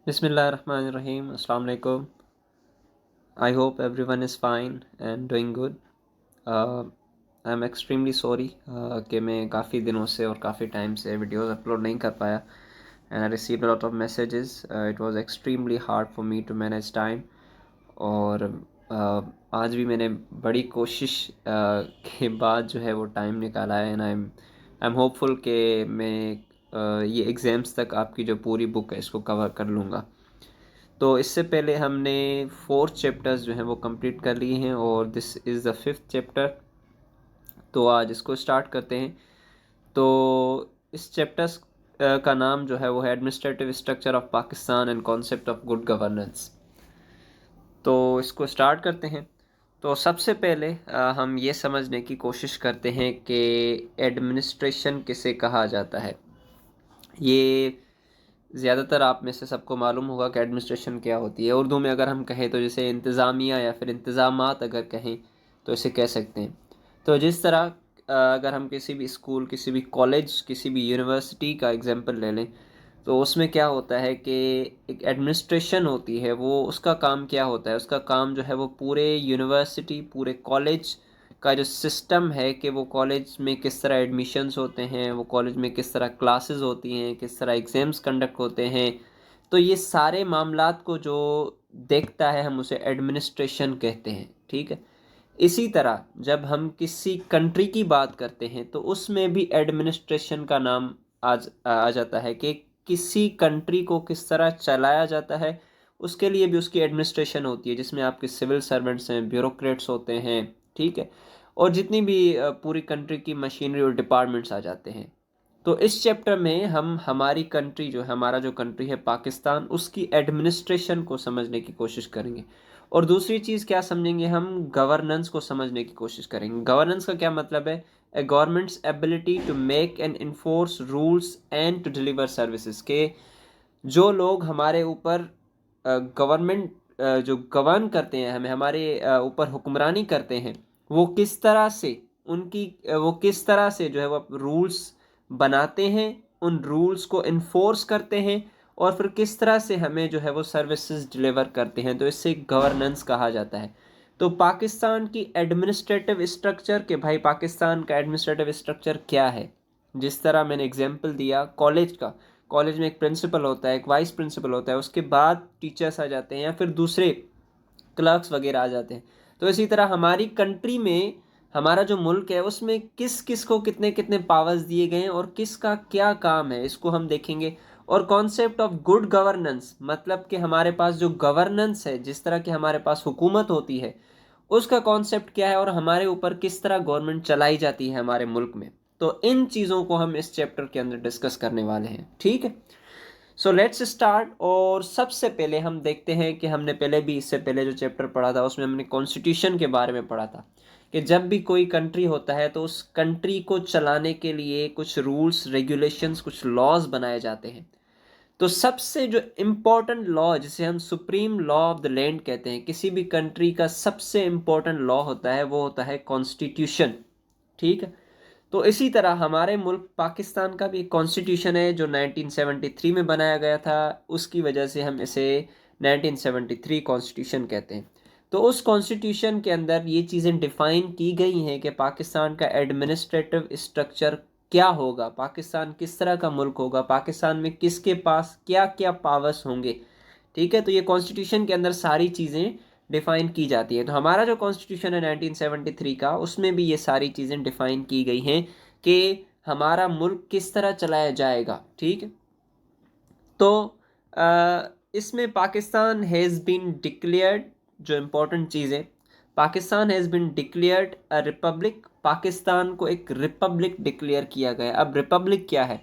Bismillahirrahmanirrahim. Assalamu alaikum. I hope everyone is fine and doing good. I am extremely sorry कि मैं काफ़ी दिनों से और काफ़ी टाइम से वीडियोस अपलोड नहीं कर पाया and I received a lot of messages. It was extremely hard for me to manage time. और आज भी मैंने बड़ी कोशिश के बाद जो है वो टाइम निकाला है एंड आई एम होपफुल कि मैं ये एग्ज़ाम्स तक आपकी जो पूरी बुक है इसको कवर कर लूँगा. तो इससे पहले हमने 4 चैप्टर्स जो हैं वो कंप्लीट कर लिए हैं और this is the 5th chapter. तो आज इसको स्टार्ट करते हैं. तो इस चैप्टर्स का नाम जो है वो है administrative structure of Pakistan and concept of good governance. तो इसको स्टार्ट करते हैं. तो सबसे पहले हम ये समझने की कोशिश करते हैं कि एडमिनिस्ट्रेशन किसे कहा जाता है. ये ज़्यादातर आप में से सबको मालूम होगा कि एडमिनिस्ट्रेशन क्या होती है. उर्दू में अगर हम कहें तो जैसे इंतज़ामिया या फिर इंतज़ामात अगर कहें तो इसे कह सकते हैं. तो जिस तरह अगर हम किसी भी स्कूल, किसी भी कॉलेज, किसी भी यूनिवर्सिटी का एग्जांपल ले लें तो उसमें क्या होता है कि एक एडमिनिस्ट्रेशन होती है. वो उसका काम क्या होता है, उसका काम जो है वो पूरे यूनिवर्सिटी, पूरे कॉलेज का जो सिस्टम है कि वो कॉलेज में किस तरह एडमिशन्स होते हैं, वो कॉलेज में किस तरह क्लासेस होती हैं, किस तरह एग्ज़ाम्स कंडक्ट होते हैं. तो ये सारे मामलात को जो देखता है हम उसे एडमिनिस्ट्रेशन कहते हैं. ठीक है. इसी तरह जब हम किसी कंट्री की बात करते हैं तो उसमें भी एडमिनिस्ट्रेशन का नाम आ जाता है कि किसी कंट्री को किस तरह चलाया जाता है. उसके लिए भी उसकी एडमिनिस्ट्रेशन होती है जिसमें आपके सिविल सर्वेंट्स हैं, ब्यूरोक्रेट्स होते हैं. ठीक है. और जितनी भी पूरी कंट्री की मशीनरी और डिपार्टमेंट्स आ जाते हैं. तो इस चैप्टर में हम हमारी कंट्री जो है, हमारा जो कंट्री है पाकिस्तान, उसकी एडमिनिस्ट्रेशन को समझने की कोशिश करेंगे. और दूसरी चीज़ क्या समझेंगे, हम गवर्नेंस को समझने की कोशिश करेंगे. गवर्नेंस का क्या मतलब है, a government's ability to make and enforce rules and to deliver services. के जो लोग हमारे ऊपर गवर्नमेंट जो गवर्न करते हैं, हमें हमारे ऊपर हुक्मरानी करते हैं, वो किस तरह से वो किस तरह से जो है वो रूल्स बनाते हैं, उन रूल्स को इन्फोर्स करते हैं और फिर किस तरह से हमें जो है वो सर्विसेज डिलीवर करते हैं. तो इससे गवर्नेंस कहा जाता है. तो पाकिस्तान की एडमिनिस्ट्रेटिव स्ट्रक्चर, के भाई पाकिस्तान का एडमिनिस्ट्रेटिव स्ट्रक्चर क्या है. जिस तरह मैंने एग्जांपल दिया कॉलेज का, कॉलेज में एक प्रिंसिपल होता है, एक वाइस प्रिंसिपल होता है, उसके बाद टीचर्स आ जाते हैं या फिर दूसरे क्लर्क्स वगैरह आ जाते हैं. तो इसी तरह हमारी कंट्री में, हमारा जो मुल्क है उसमें किस किस को कितने कितने पावर्स दिए गए हैं और किसका क्या काम है, इसको हम देखेंगे. और कॉन्सेप्ट ऑफ गुड गवर्नेंस, मतलब कि हमारे पास जो गवर्नेंस है, जिस तरह की हमारे पास हुकूमत होती है, उसका कॉन्सेप्ट क्या है और हमारे ऊपर किस तरह गवर्नमेंट चलाई जाती है हमारे मुल्क में. तो इन चीज़ों को हम इस चैप्टर के अंदर डिस्कस करने वाले हैं. ठीक है. So let's start. और सबसे पहले हम देखते हैं कि हमने पहले भी, इससे पहले जो चैप्टर पढ़ा था उसमें हमने कॉन्स्टिट्यूशन के बारे में पढ़ा था कि जब भी कोई कंट्री होता है तो उस कंट्री को चलाने के लिए कुछ रूल्स, रेगुलेशंस, कुछ लॉज बनाए जाते हैं. तो सबसे जो इम्पोर्टेंट लॉ, जिसे हम supreme law of the land कहते हैं, किसी भी कंट्री का सबसे इम्पोर्टेंट लॉ होता है, वो होता है कॉन्स्टिट्यूशन. ठीक है. तो इसी तरह हमारे मुल्क पाकिस्तान का भी एक कॉन्स्टिट्यूशन है जो 1973 में बनाया गया था. उसकी वजह से हम इसे 1973 कॉन्स्टिट्यूशन कहते हैं. तो उस कॉन्स्टिट्यूशन के अंदर ये चीज़ें डिफ़ाइन की गई हैं कि पाकिस्तान का एडमिनिस्ट्रेटिव स्ट्रक्चर क्या होगा, पाकिस्तान किस तरह का मुल्क होगा, पाकिस्तान में किसके पास क्या क्या पावर्स होंगे. ठीक है. तो ये कॉन्स्टिट्यूशन के अंदर सारी चीज़ें डिफ़ाइन की जाती है. तो हमारा जो कॉन्स्टिट्यूशन है 1973 का, उसमें भी ये सारी चीज़ें डिफ़ाइन की गई हैं कि हमारा मुल्क किस तरह चलाया जाएगा. ठीक है. तो इसमें पाकिस्तान हैज़ बीन डिक्लेयर्ड, जो इम्पोर्टेंट चीज़ें, Pakistan has been declared a republic. Pakistan को एक रिपब्लिक डिक्लेयर किया गया. अब रिपब्लिक क्या है,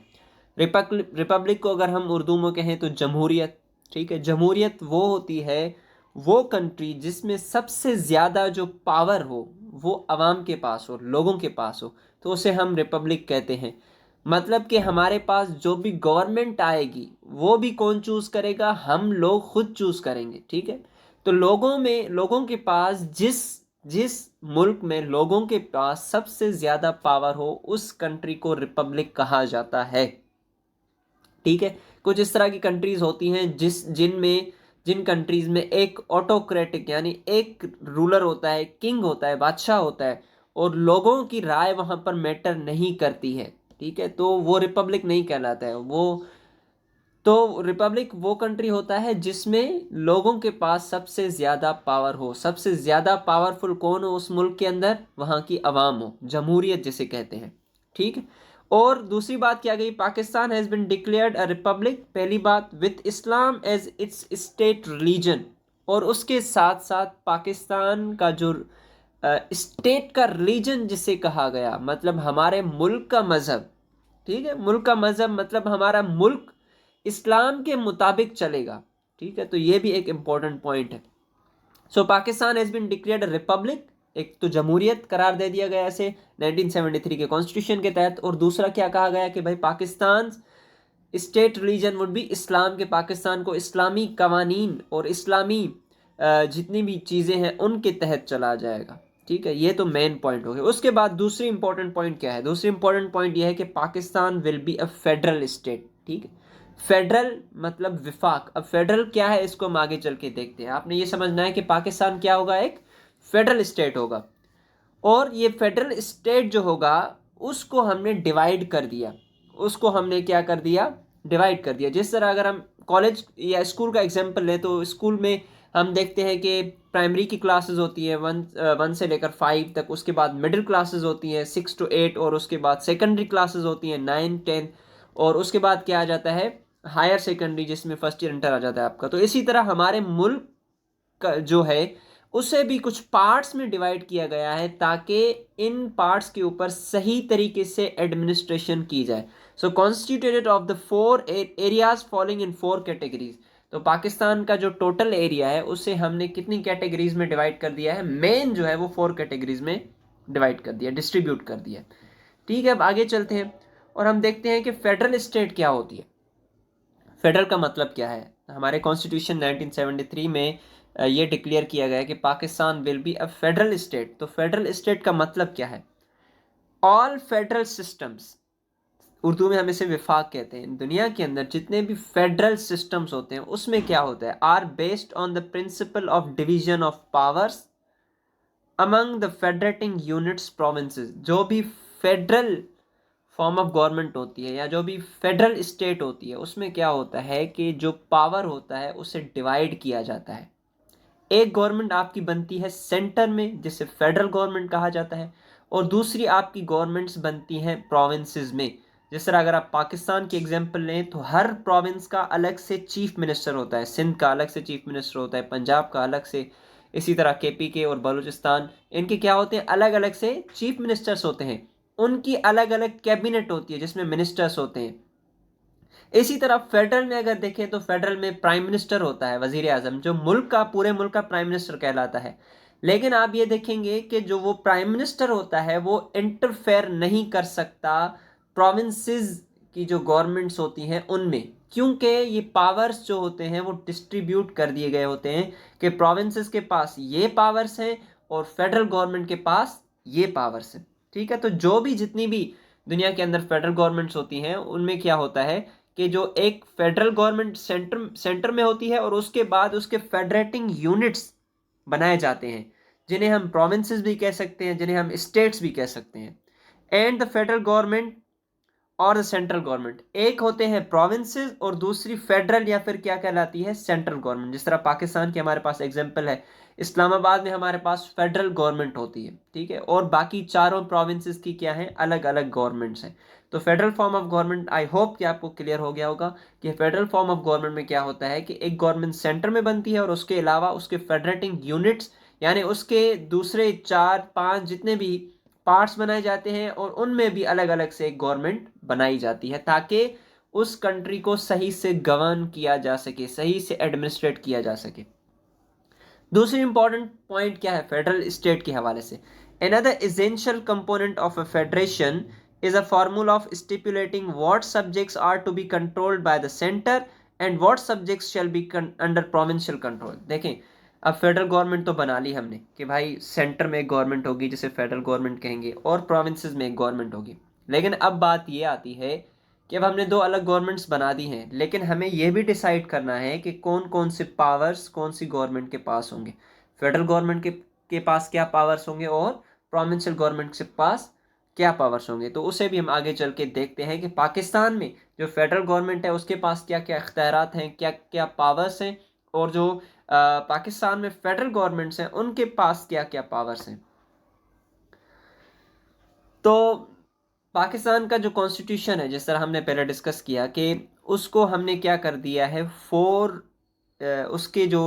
रिपब्लिक को अगर हम उर्दू में कहें तो जमहूरियत. ठीक है. जमहूरियत वो होती है, वो कंट्री जिसमें सबसे ज़्यादा जो पावर हो वो आवाम के पास हो, लोगों के पास हो, तो उसे हम रिपब्लिक कहते हैं. मतलब कि हमारे पास जो भी गवर्नमेंट आएगी वो भी कौन चूज़ करेगा, हम लोग खुद चूज़ करेंगे. ठीक है. तो लोगों के पास जिस जिस मुल्क में लोगों के पास सबसे ज़्यादा पावर हो, उस कंट्री को रिपब्लिक कहा जाता है. ठीक है। कुछ इस तरह की कंट्रीज होती हैं जिन कंट्रीज में एक ऑटोक्रेटिक यानी एक रूलर होता है, किंग होता है, बादशाह होता है, और लोगों की राय वहां पर मैटर नहीं करती है। ठीक है, तो वो रिपब्लिक नहीं कहलाता है। रिपब्लिक वो कंट्री होता है जिसमें लोगों के पास सबसे ज्यादा पावर हो, सबसे ज्यादा पावरफुल कौन हो उस मुल्क के अंदर, वहां की अवाम हो, जमहूरियत जिसे कहते हैं। ठीक है। और दूसरी बात क्या गई, Pakistan has been declared a republic, पहली बात, with Islam as its state religion. और उसके साथ साथ पाकिस्तान का जो स्टेट का रिलीजन जिसे कहा गया, मतलब हमारे मुल्क का मजहब। ठीक है, मुल्क का मजहब मतलब हमारा मुल्क इस्लाम के मुताबिक चलेगा। ठीक है, तो ये भी एक इंपॉर्टेंट पॉइंट है। So Pakistan has been declared republic, एक तो जमहूरियत करार दे दिया गया इसे 1973 के कॉन्स्टिट्यूशन के तहत, और दूसरा क्या कहा गया कि भाई Pakistan state religion would be Islam, के पाकिस्तान को इस्लामी कवानीन और इस्लामी जितनी भी चीज़ें हैं उनके तहत चला जाएगा। ठीक है, ये तो मेन पॉइंट हो गया। उसके बाद दूसरी इंपॉर्टेंट पॉइंट क्या है, दूसरी इंपॉर्टेंट पॉइंट यह है कि Pakistan will be a federal state. ठीक है, फेडरल मतलब विफाक। अब फेडरल क्या है इसको हम आगे चल के देखते हैं। आपने ये समझना है कि पाकिस्तान क्या होगा, एक फेडरल स्टेट होगा। और ये फेडरल स्टेट जो होगा उसको हमने डिवाइड कर दिया, उसको हमने क्या कर दिया, डिवाइड कर दिया। जिस तरह अगर हम कॉलेज या स्कूल का एग्जांपल लें तो स्कूल में हम देखते हैं कि प्राइमरी की क्लासेस होती है वन से लेकर 5 तक, उसके बाद मिडिल क्लासेस होती हैं 6 to 8, और उसके बाद सेकेंडरी क्लासेस होती हैं 9, 10, और उसके बाद क्या आ जाता है, हायर सेकेंडरी, जिसमें फर्स्ट ईयर इंटर आ जाता है आपका। तो इसी तरह हमारे मुल्क का जो है उसे भी कुछ पार्ट्स में डिवाइड किया गया है ताकि इन पार्ट्स के ऊपर सही तरीके से एडमिनिस्ट्रेशन की जाए। So constituted of the 4 areas following in 4 categories. तो पाकिस्तान का जो टोटल एरिया है उसे हमने कितनी कैटेगरीज में डिवाइड कर दिया है, मेन जो है वो 4 कैटेगरीज में डिवाइड कर दिया, डिस्ट्रीब्यूट कर दिया। ठीक है, अब आगे चलते हैं और हम देखते हैं कि फेडरल स्टेट क्या होती है। फेडरल का मतलब क्या है, हमारे कॉन्स्टिट्यूशन 1973 में ये डिक्लेयर किया गया है कि Pakistan will be a federal state. तो फेडरल स्टेट का मतलब क्या है, ऑल फेडरल सिस्टम्स, उर्दू में हम इसे विफाक कहते हैं। दुनिया के अंदर जितने भी फेडरल सिस्टम्स होते हैं उसमें क्या होता है, are based on the principle of division of powers among the federating units provinces. जो भी फेडरल फॉर्म ऑफ गवर्नमेंट होती है या जो भी फेडरल स्टेट होती है उसमें क्या होता है कि जो पावर होता है उसे डिवाइड किया जाता है। एक गवर्नमेंट आपकी बनती है सेंटर में जिसे फेडरल गवर्नमेंट कहा जाता है, और दूसरी आपकी गवर्नमेंट्स बनती हैं प्रोविंसेस में। जिस तरह अगर आप पाकिस्तान की एग्जांपल लें तो हर प्रोविंस का अलग से चीफ मिनिस्टर होता है, सिंध का अलग से चीफ मिनिस्टर होता है, पंजाब का अलग से, इसी तरह केपी के और बलूचिस्तान, इनके क्या होते हैं, अलग अलग से चीफ मिनिस्टर्स होते हैं। उनकी अलग अलग कैबिनेट होती है जिसमें मिनिस्टर्स होते हैं। इसी तरह फेडरल में अगर देखें तो फेडरल में प्राइम मिनिस्टर होता है, वजीर आजम, जो मुल्क का, पूरे मुल्क का प्राइम मिनिस्टर कहलाता है। लेकिन आप ये देखेंगे कि जो वो प्राइम मिनिस्टर होता है वो इंटरफेयर नहीं कर सकता प्रोविंसेस की जो गवर्नमेंट्स होती हैं उनमें, क्योंकि ये पावर्स जो होते हैं वो डिस्ट्रीब्यूट कर दिए गए होते हैं कि प्रोविंसेस के पास ये पावर्स हैं और फेडरल गवर्नमेंट के पास ये पावर्स हैं। ठीक है, तो जो भी जितनी भी दुनिया के अंदर फेडरल गवर्नमेंट्स होती हैं उनमें क्या होता है कि जो एक फेडरल गवर्नमेंट सेंटर में होती है और उसके बाद उसके फेडरेटिंग यूनिट्स बनाए जाते हैं जिन्हें हम प्रोविंसेस भी कह सकते हैं, जिन्हें हम स्टेट्स भी कह सकते हैं। एंड द फेडरल गवर्नमेंट और द सेंट्रल गवर्नमेंट, एक होते हैं प्रोविंसेस और दूसरी फेडरल या फिर क्या कहलाती है, सेंट्रल गवर्नमेंट। जिस तरह पाकिस्तान के हमारे पास एग्जांपल है, इस्लामाबाद में हमारे पास फेडरल गवर्नमेंट होती है। ठीक है, और बाकी चारों प्रोविंसेस की क्या है, अलग अलग गवर्नमेंट्स हैं। तो federal form of government, I hope कि आपको क्लियर हो गया होगा कि फेडरल फॉर्म ऑफ गवर्नमेंट में क्या होता है कि एक गवर्नमेंट सेंटर में बनती है और उसके अलावा उसके फेडरेटिंग यूनिट्स यानी उसके दूसरे 4-5 जितने भी पार्ट्स बनाए जाते हैं और उनमें भी अलग अलग से एक गवर्नमेंट बनाई जाती है ताकि उस कंट्री को सही से गवर्न किया जा सके, सही से एडमिनिस्ट्रेट किया जा सके। दूसरी इंपॉर्टेंट पॉइंट क्या है फेडरल स्टेट के हवाले से, another essential component of a federation is a formula of stipulating what subjects are to be controlled by the center and what subjects shall be under provincial control। देखें, अब federal government तो बना ली हमने कि भाई सेंटर में एक government होगी जिसे फेडरल गवर्नमेंट कहेंगे और प्रोविंसेस में एक गवर्नमेंट होगी। लेकिन अब बात ये आती है कि अब हमने दो अलग गवर्नमेंट्स बना दी हैं, लेकिन हमें यह भी डिसाइड करना है कि कौन कौन से पावर्स कौन सी गवर्नमेंट के पास होंगे। फेडरल गवर्नमेंट के पास क्या पावर्स होंगे और प्रोविंशियल गवर्नमेंट के पास क्या पावर्स होंगे। तो उसे भी हम आगे चल के देखते हैं कि पाकिस्तान में जो फेडरल गवर्नमेंट है उसके पास क्या क्या इख्तियारात हैं, क्या क्या पावर्स हैं, और जो पाकिस्तान में फेडरल गवर्नमेंट्स हैं उनके पास क्या क्या पावर्स हैं। तो पाकिस्तान का जो कॉन्स्टिट्यूशन है, जिस तरह हमने पहले डिस्कस किया, कि उसको हमने क्या कर दिया है, उसके जो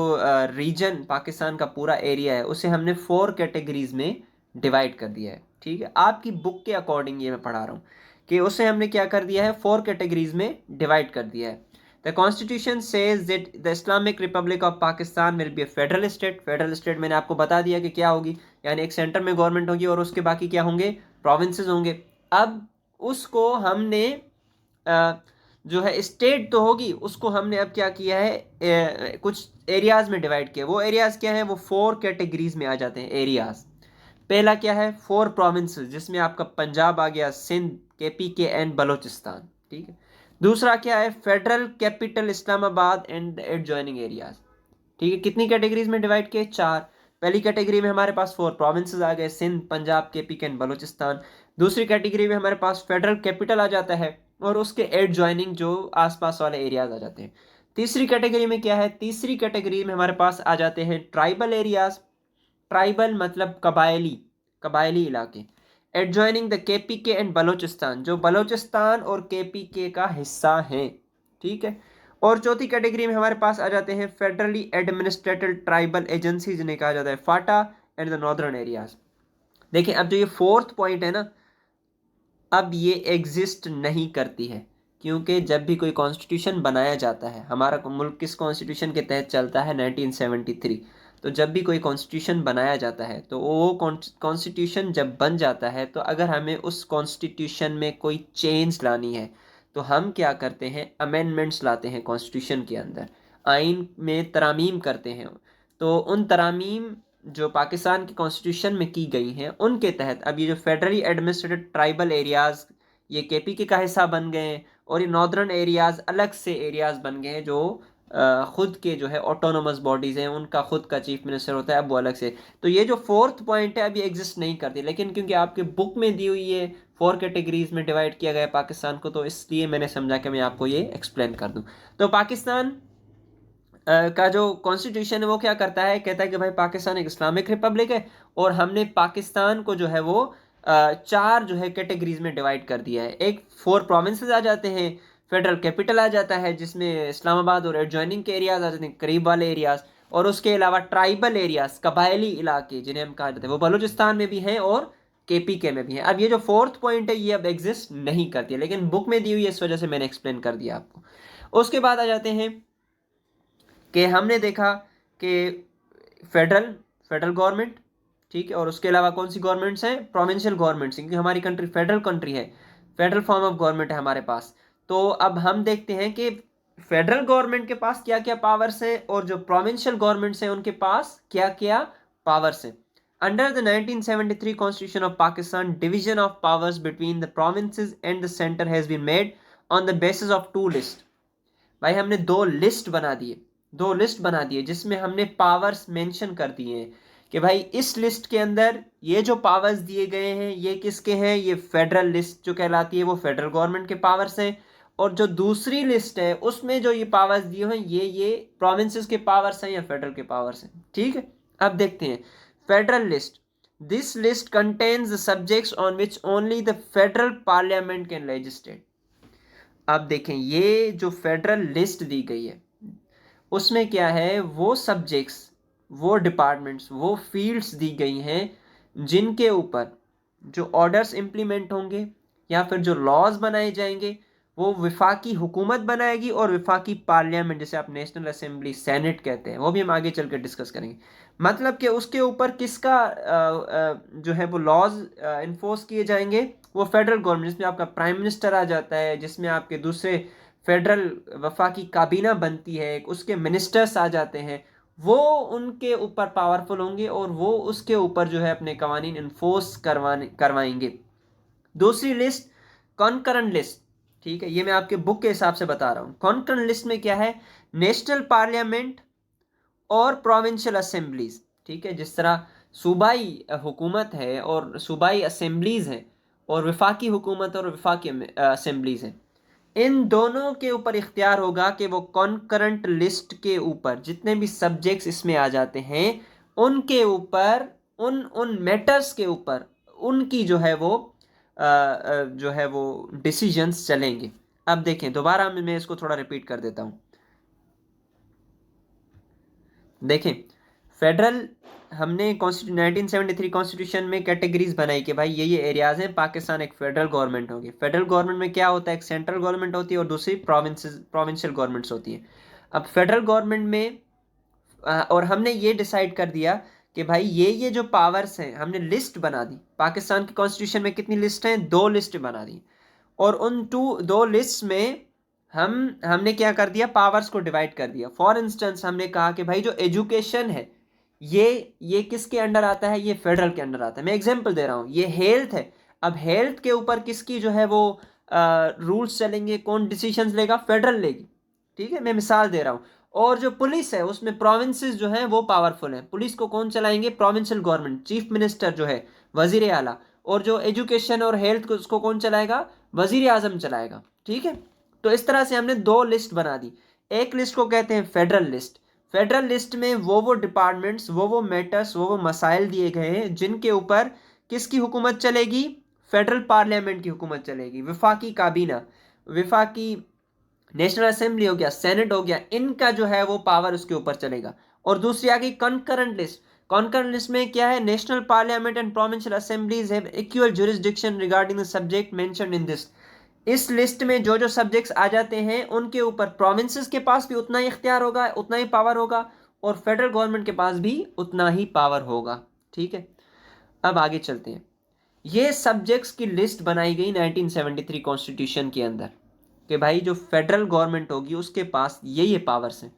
रीजन पाकिस्तान का पूरा एरिया है उसे हमने 4 कैटेगरीज में डिवाइड कर दिया है। ठीक है, आपकी बुक के अकॉर्डिंग ये मैं पढ़ा रहा हूँ कि उसे हमने क्या कर दिया है, 4 कैटेगरीज में डिवाइड कर दिया है। The constitution says that the Islamic Republic of Pakistan will be a federal state. Federal state मैंने आपको बता दिया कि क्या होगी, यानी एक सेंटर में गवर्नमेंट होगी और उसके बाकी क्या होंगे, प्रोविंसेस होंगे। अब उसको हमने जो है स्टेट तो होगी, उसको हमने अब क्या किया है, कुछ एरियाज में डिवाइड किया। वो एरियाज क्या है, वो 4 कैटेगरीज में आ जाते हैं एरियाज। पहला क्या है, 4 प्रोविंसेस, जिसमें आपका पंजाब आ गया, सिंध, केपी के एंड बलोचिस्तान। ठीक है। दूसरा क्या है, federal capital Islamabad and adjoining areas. ठीक है, कितनी कैटेगरीज में डिवाइड किए, 4। पहली कैटेगरी में हमारे पास 4 प्रोविंसेस आ गए, सिंध, पंजाब, केपी एंड बलोचिस्तान। दूसरी कैटेगरी में हमारे पास फेडरल कैपिटल आ जाता है और उसके एडजॉइनिंग जो आसपास वाले एरियाज आ जाते हैं। तीसरी कैटेगरी में क्या है, तीसरी कैटेगरी में हमारे पास आ जाते हैं ट्राइबल एरियाज। ट्राइबल मतलब कबायली, कबायली इलाके। एडजॉइनिंग द केपी के एंड बलोचिस्तान, जो बलोचिस्तान और केपी के का हिस्सा है। ठीक है। और चौथी कैटेगरी में हमारे पास आ जाते हैं फेडरली एडमिनिस्ट्रेटेड ट्राइबल एजेंसी, जिन्हें कहा जाता है फाटा, एंड द नॉर्दर्न एरियाज। देखिए, अब जो ये 4th पॉइंट है ना, अब ये एग्जिस्ट नहीं करती है, क्योंकि जब भी कोई कॉन्स्टिट्यूशन बनाया जाता है, हमारा मुल्क किस कॉन्स्टिट्यूशन के तहत चलता है, 1973। तो जब भी कोई कॉन्स्टिट्यूशन बनाया जाता है, तो वो कॉन्स्टिट्यूशन जब बन जाता है, तो अगर हमें उस कॉन्स्टिट्यूशन में कोई चेंज लानी है, तो हम क्या करते हैं, अमेंडमेंट्स लाते हैं कॉन्स्टिट्यूशन के अंदर, आइन में तरामीम करते हैं। तो उन तरामीम जो पाकिस्तान के कॉन्स्टिट्यूशन में की गई हैं, उनके तहत अब ये जो फेडरली एडमिनिस्ट्रेटेड ट्राइबल एरियाज, ये केपी के का हिस्सा बन गए हैं, और ये नॉर्दर्न एरियाज अलग से एरियाज बन गए हैं, जो खुद के जो है ऑटोनोमस बॉडीज़ हैं, उनका खुद का चीफ मिनिस्टर होता है, अब वो अलग से। तो ये जो 4th पॉइंट है अभी एग्जिस्ट नहीं करती, लेकिन क्योंकि आपके बुक में दी हुई है 4 कैटेगरीज में डिवाइड किया गया पाकिस्तान को, तो इसलिए मैंने समझा कि मैं आपको ये एक्सप्लेन कर दूं। तो पाकिस्तान का जो कॉन्स्टिट्यूशन है वो क्या करता है, कहता है कि भाई पाकिस्तान एक इस्लामिक रिपब्लिक है, और हमने पाकिस्तान को जो है वो 4 जो है कैटेगरीज में डिवाइड कर दिया है। एक 4 प्रोविंसेस आ जाते हैं, फेडरल कैपिटल आ जाता है जिसमें इस्लामाबाद और एडजॉइनिंग के एरियाज आ जाते हैं, करीब वाले एरियाज, और उसके अलावा ट्राइबल एरियाज, कबायली इलाके जिन्हें हम कहा जाते हैं, वो बलूचिस्तान में भी हैं और केपी के में भी हैं। अब ये जो 4th पॉइंट है ये अब एग्जिस्ट नहीं करती है, लेकिन बुक में दी हुई है, इस वजह से मैंने एक्सप्लेन कर दिया आपको। उसके बाद आ जाते हैं कि हमने देखा कि फेडरल फेडरल गवर्नमेंट, ठीक है, और उसके अलावा कौन सी गवर्नमेंट्स हैं, प्रोविंशियल गवर्नमेंट्स, क्योंकि हमारी कंट्री फेडरल कंट्री है, फेडरल फॉर्म ऑफ गवर्नमेंट है हमारे पास। तो अब हम देखते हैं कि फेडरल गवर्नमेंट के पास क्या क्या पावर्स हैं और जो प्रोविंशियल गवर्नमेंट्स हैं उनके पास क्या क्या पावर्स हैं। Under the 1973 constitution of Pakistan, division of powers between the provinces and the centre has been made on the basis of 2 list. भाई हमने 2 लिस्ट बना दिए, 2 लिस्ट बना दिए जिसमें हमने पावर्स मेंशन कर दिए हैं कि भाई इस लिस्ट के अंदर ये जो पावर्स दिए गए हैं ये किसके हैं, ये फेडरल लिस्ट जो कहलाती है वो फेडरल गवर्नमेंट के पावर्स हैं, और जो दूसरी लिस्ट है उसमें जो ये पावर्स दिए हैं ये प्रोविंसेस के पावर्स हैं या फेडरल के पावर्स हैं। ठीक है, अब देखते हैं federal list. This list contains the subjects on which only the federal parliament can legislate. अब देखें, ये जो फेडरल लिस्ट दी गई है उसमें क्या है, वो सब्जेक्ट्स, वो डिपार्टमेंट्स, वो फील्ड्स दी गई हैं जिनके ऊपर जो ऑर्डर्स इम्प्लीमेंट होंगे या फिर जो लॉज बनाए जाएंगे वो विफाकी हुकूमत बनाएगी, और विफाकी पार्लियामेंट, जैसे आप नेशनल असेंबली सेनेट कहते हैं, वो भी हम आगे चल कर डिस्कस करेंगे। मतलब कि उसके ऊपर किसका जो है वो लॉज इन्फोर्स किए जाएंगे, वो फेडरल गवर्नमेंट, जिसमें आपका प्राइम मिनिस्टर आ जाता है, जिसमें आपके दूसरे फेडरल वफाकी काबीना बनती है, उसके मिनिस्टर्स आ जाते हैं, वो उनके ऊपर पावरफुल होंगे और वो उसके ऊपर जो है अपने कवानीन इन्फोर्स करवाएंगे। दूसरी लिस्ट कॉन्करेंट लिस्ट, ठीक है, ये मैं आपके बुक के हिसाब से बता रहा हूँ। कॉन्करेंट लिस्ट में क्या है, नेशनल पार्लियामेंट और प्रोविंशियल असेंबलीज। ठीक है, जिस तरह सूबाई हुकूमत है और सूबाई असेंबलीज हैं, और वफाकी हुकूमत और वफाकी असेंबलीज हैं, इन दोनों के ऊपर इख्तियार होगा कि वो कॉन्करेंट लिस्ट के ऊपर जितने भी सब्जेक्ट्स इसमें आ जाते हैं उनके ऊपर, उन उन मैटर्स के ऊपर उनकी जो है वो डिसीजंस चलेंगे। अब देखें, दोबारा मैं इसको थोड़ा रिपीट कर देता हूँ। देखें, फेडरल, हमने 1973 कॉन्स्टिट्यूशन में कैटेगरीज बनाई कि भाई ये एरियाज हैं, पाकिस्तान एक फेडरल गवर्नमेंट होगी। फेडरल गवर्नमेंट में क्या होता है, एक सेंट्रल गवर्नमेंट होती है और दूसरी प्रोविंशियल गवर्नमेंट्स होती हैं। अब फेडरल गवर्नमेंट में और हमने ये डिसाइड कर दिया कि भाई ये जो पावर्स हैं, हमने लिस्ट बना दी। पाकिस्तान के कॉन्स्टिट्यूशन में कितनी लिस्ट हैं, 2 लिस्ट बना दी, और उन 2 लिस्ट में हमने क्या कर दिया, पावर्स को डिवाइड कर दिया। फॉर इंस्टेंस हमने कहा कि भाई जो एजुकेशन है ये किसके अंडर आता है, ये फेडरल के अंडर आता है। मैं एग्जांपल दे रहा हूँ, ये हेल्थ है, अब हेल्थ के ऊपर किसकी जो है वो रूल्स चलेंगे, कौन डिसीजंस लेगा, फेडरल लेगी। ठीक है, मैं मिसाल दे रहा हूँ। और जो पुलिस है उसमें प्रोविंसेस जो हैं वो पावरफुल हैं, पुलिस को कौन चलाएंगे, प्रोविंशियल गवर्नमेंट, चीफ मिनिस्टर जो है, वजीर आला। और जो एजुकेशन और हेल्थ को उसको कौन चलाएगा, वजीर आजम चलाएगा। ठीक है, तो इस तरह से हमने 2 लिस्ट बना दी। एक लिस्ट को कहते हैं फेडरल लिस्ट। फेडरल लिस्ट में वो डिपार्टमेंट्स, वो मैटर्स, वो मसाइल दिए गए हैं जिनके ऊपर किसकी हुकूमत चलेगी, फेडरल पार्लियामेंट की हुकूमत चलेगी। विफाकी काबीना, विफाकी नेशनल असेंबली हो गया, सेनेट हो गया, इनका जो है वो पावर उसके ऊपर चलेगा। और दूसरी आ गई कॉन्करेंट लिस्ट। कॉन्करेंट लिस्ट में क्या है, national parliament and provincial assemblies have equal jurisdiction regarding the subject mentioned in this. इस लिस्ट में जो सब्जेक्ट्स आ जाते हैं उनके ऊपर प्रोविंसेस के पास भी उतना ही इख्तियार होगा, उतना ही पावर होगा, और फेडरल गवर्नमेंट के पास भी उतना ही पावर होगा। ठीक है, अब आगे चलते हैं। ये सब्जेक्ट्स की लिस्ट बनाई गई 1973 कॉन्स्टिट्यूशन के अंदर कि भाई जो फेडरल गवर्नमेंट होगी उसके पास ये पावर्स हैं,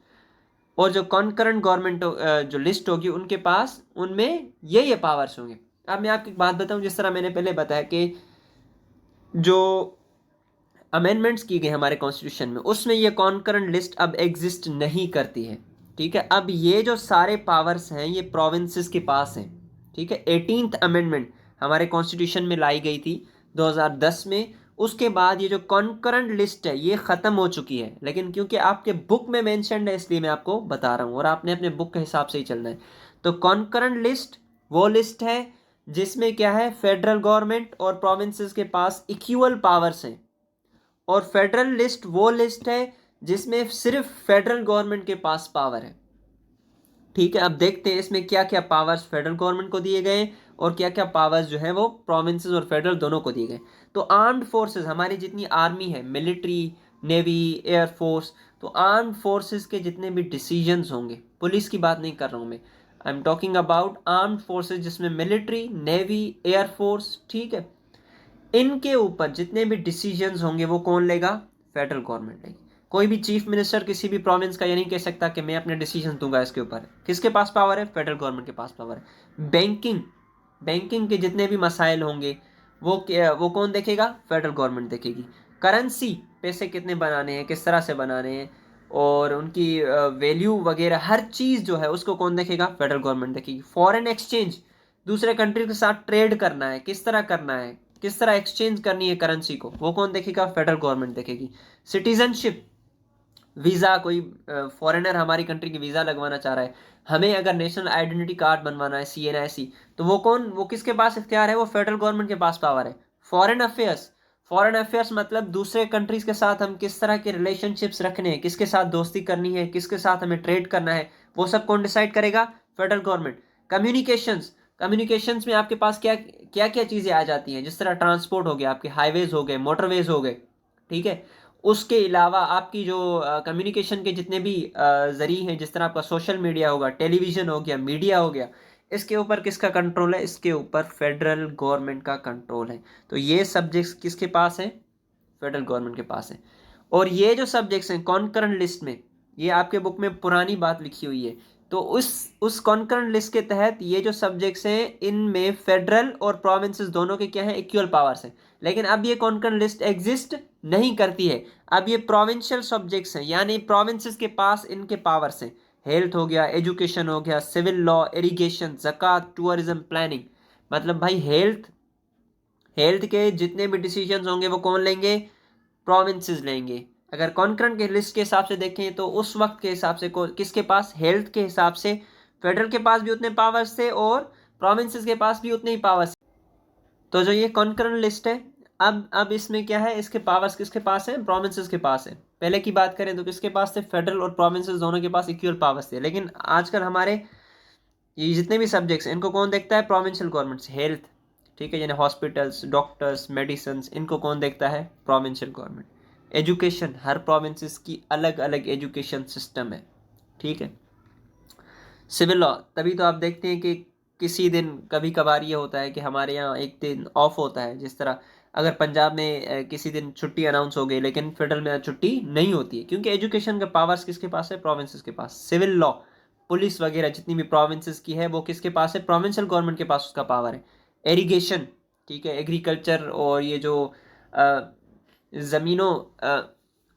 और जो कॉन्करेंट गवर्नमेंट जो लिस्ट होगी उनके पास, उनमें ये पावर्स होंगे। अब मैं आपको एक बात बताऊं, जिस तरह मैंने पहले बताया कि जो अमेंडमेंट्स की गई हमारे कॉन्स्टिट्यूशन में, उसमें ये कॉन्करेंट लिस्ट अब एग्जिस्ट नहीं करती है। ठीक है, अब ये जो सारे पावर्स हैं ये प्रोविंसेस के पास हैं। ठीक है, 18th अमेंडमेंट हमारे कॉन्स्टिट्यूशन में लाई गई थी 2010 में। उसके बाद ये जो कॉन्करेंट लिस्ट है ये ख़त्म हो चुकी है, लेकिन क्योंकि आपके बुक में मेंशन्ड है इसलिए मैं आपको बता रहा हूँ, और आपने अपने बुक के हिसाब से ही चलना है। तो कॉन्करेंट लिस्ट वो लिस्ट है जिसमें क्या है, फेडरल गवर्नमेंट और प्रोविंसेस के पास इक्वल पावर्स हैं। और फेडरल लिस्ट वो लिस्ट है जिसमें सिर्फ फेडरल गवर्नमेंट के पास पावर है। ठीक है, अब देखते हैं इसमें क्या क्या पावर्स फेडरल गवर्नमेंट को दिए गए और क्या क्या पावर्स जो है वो प्रोविंसेस और फेडरल दोनों को दिए गए। तो आर्म्ड फोर्सेस, हमारी जितनी आर्मी है, मिलिट्री, नेवी, एयरफोर्स, तो आर्म्ड फोर्सेस के जितने भी डिसीजंस होंगे, पुलिस की बात नहीं कर रहा हूँ मैं, I am talking about armed forces, जिसमें मिलिट्री, नेवी, एयरफोर्स, ठीक है, इनके ऊपर जितने भी डिसीजंस होंगे वो कौन लेगा, फेडरल गवर्नमेंट लेगी। कोई भी चीफ मिनिस्टर किसी भी प्रोविंस का ये नहीं कह सकता कि मैं अपने डिसीजन दूंगा इसके ऊपर। किसके पास पावर है, फेडरल गवर्नमेंट के पास पावर है। बैंकिंग के जितने भी मसाइल होंगे वो कौन देखेगा, फेडरल गवर्नमेंट देखेगी। करेंसी, पैसे कितने बनाने हैं, किस तरह से बनाने हैं, और उनकी वैल्यू वगैरह हर चीज़ जो है उसको कौन देखेगा, फेडरल गवर्नमेंट देखेगी। फॉरेन एक्सचेंज, दूसरे कंट्री के साथ ट्रेड करना है, किस तरह करना है, किस तरह एक्सचेंज करनी है करेंसी को, वो कौन देखेगा, फेडरल गवर्नमेंट देखेगी। सिटीजनशिप, वीज़ा, कोई फॉरेनर हमारी कंट्री की वीज़ा लगवाना चाह रहा है, हमें अगर नेशनल आइडेंटिटी कार्ड बनवाना है, CNIC, तो वो किसके पास इख्तियार है, वो फेडरल गवर्नमेंट के पास पावर है। फॉरेन अफेयर्स मतलब दूसरे कंट्रीज के साथ हम किस तरह के रिलेशनशिप्स रखने हैं, किसके साथ दोस्ती करनी है, किसके साथ हमें ट्रेड करना है, वो सब कौन डिसाइड करेगा, फेडरल गवर्नमेंट। कम्युनिकेशंस में आपके पास क्या क्या क्या चीज़ें आ जाती हैं, जिस तरह ट्रांसपोर्ट हो गया, आपके हाईवेज हो गए, मोटरवेज हो गए। ठीक है, उसके अलावा आपकी जो कम्युनिकेशन के जितने भी जरिए हैं, जिस तरह आपका सोशल मीडिया होगा, टेलीविज़न हो गया, मीडिया हो गया, इसके ऊपर किसका कंट्रोल है, इसके ऊपर फेडरल गवर्नमेंट का कंट्रोल है। तो ये सब्जेक्ट्स किसके पास हैं, फेडरल गवर्नमेंट के पास है। और ये जो सब्जेक्ट्स हैं कॉन्करेंट लिस्ट में, ये आपके बुक में पुरानी बात लिखी हुई है, तो उस कॉन्करेंट लिस्ट के तहत ये जो सब्जेक्ट्स हैं इनमें फेडरल और प्रोविंसेस दोनों के क्या हैं, इक्वल पावर्स हैं। लेकिन अब ये कॉन्करेंट लिस्ट एग्जिस्ट नहीं करती है। अब ये प्रोविंशियल सब्जेक्ट्स हैं, यानी प्रोविंसेस के पास इनके पावर्स हैं। हेल्थ हो गया, एजुकेशन हो गया, सिविल लॉ, इरिगेशन, ज़कात, टूरिज्म, प्लानिंग। मतलब भाई हेल्थ हेल्थ के जितने भी डिसीजंस होंगे वो कौन लेंगे? प्रोविंसेस लेंगे। अगर कॉन्करेंट के लिस्ट के हिसाब से देखें तो उस वक्त के हिसाब से किसके पास, हेल्थ के हिसाब से फेडरल के पास भी उतने पावर्स थे और प्रोविंसेस के पास भी उतने ही पावर्स। तो जो ये कॉन्करेंट लिस्ट है, अब इसमें क्या है, इसके पावर्स किसके पास है? प्रोविंसेस के पास है। पहले की बात करें तो किसके पास थे? फेडरल और प्रोविंसेस दोनों के पास इक्वल पावर्स थे। लेकिन आजकल हमारे ये जितने भी सब्जेक्ट्स इनको कौन देखता है? Provincial governments. हेल्थ, ठीक है, यानी हॉस्पिटल्स, डॉक्टर्स, मेडिसिन, इनको कौन देखता है? Provincial government. एजुकेशन, हर प्रोविंसेस की अलग अलग एजुकेशन सिस्टम है, ठीक है। सिविल लॉ, तभी तो आप देखते हैं कि किसी दिन कभी कभार ये होता है कि हमारे यहाँ एक दिन ऑफ होता है। जिस तरह अगर पंजाब में किसी दिन छुट्टी अनाउंस हो गई, लेकिन फेडरल में छुट्टी नहीं होती है, क्योंकि एजुकेशन का पावर्स किसके पास है? प्रोविंसेस के पास। सिविल लॉ, पुलिस वगैरह जितनी भी प्रोविंसेस की है वो किसके पास है? प्रोविंशियल गवर्नमेंट के पास उसका पावर है। एरीगेशन, ठीक है, एग्रीकल्चर, और ये जो ज़मीनों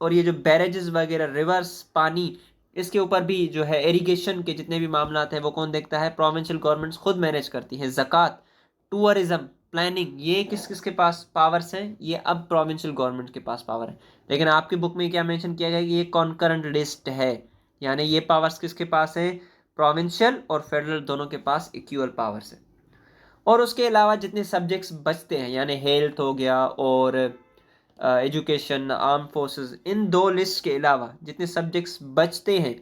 और ये जो बैरेजेस वगैरह, रिवर्स, पानी, इसके ऊपर भी जो है इरिगेशन के जितने भी मामला हैं वो कौन देखता है? प्रोविंशियल गवर्नमेंट्स खुद मैनेज करती हैं। ज़कात, टूरिज्म, प्लानिंग, ये किस किस के पास पावर्स हैं? ये अब प्रोविंशियल गवर्नमेंट के पास पावर है। लेकिन आपकी बुक में क्या मेंशन किया गया कि ये कॉन्करेंट लिस्ट है, यानी ये पावर्स किसके पास है? प्रोविंशियल और फेडरल दोनों के पास इक्वल पावर्स है। और उसके अलावा जितने सब्जेक्ट्स बचते हैं, यानी हेल्थ हो गया और एजुकेशन, आर्म फोर्सेस, इन दो लिस्ट के अलावा जितने सब्जेक्ट्स बचते हैं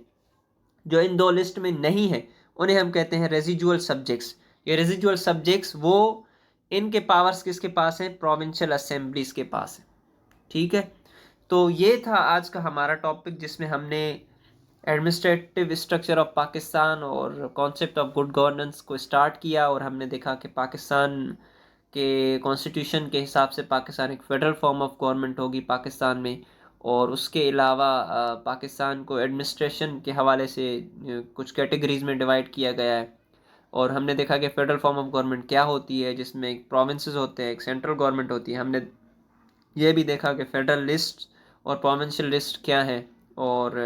जो इन दो लिस्ट में नहीं है, उन्हें हम कहते हैं रेजिजुअल सब्जेक्ट्स। ये रेजिजुअल सब्जेक्ट्स वो इनके पावर्स किसके पास हैं? प्रोविंशियल असेंबलीज के पास है, ठीक है। तो ये था आज का हमारा टॉपिक, जिसमें हमने एडमिनिस्ट्रेटिव स्ट्रक्चर ऑफ पाकिस्तान और कॉन्सेप्ट ऑफ गुड गवर्नेंस को स्टार्ट किया। और हमने देखा कि पाकिस्तान के कॉन्स्टिट्यूशन के हिसाब से पाकिस्तान एक फेडरल फॉर्म ऑफ गवर्नमेंट होगी पाकिस्तान में। और उसके अलावा पाकिस्तान को एडमिनिस्ट्रेशन के हवाले से कुछ कैटेगरीज में डिवाइड किया गया है। और हमने देखा कि फेडरल फॉर्म ऑफ गवर्नमेंट क्या होती है, जिसमें एक प्रोविंसेस होते हैं, एक सेंट्रल गवर्नमेंट होती है। हमने ये भी देखा कि फेडरल लिस्ट और प्रोविंशियल लिस्ट क्या है और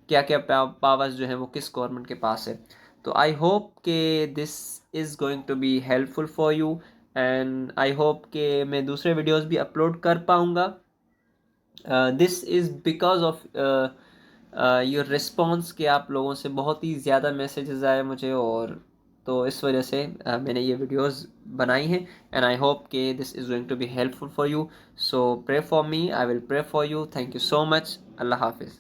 क्या क्या पावर्स जो हैं वो किस गवर्नमेंट के पास है। तो आई होप कि this is going to be helpful for you, and I hope कि मैं दूसरे वीडियोस भी अपलोड कर पाऊँगा। This is because of your response, कि आप लोगों से बहुत ही ज़्यादा मैसेजेस आए मुझे, और तो इस वजह से मैंने ये वीडियोस बनाई हैं। एंड आई होप कि this is going to be helpful for you. So pray for me, I will pray for you. Thank you so much. अल्लाह हाफिज़।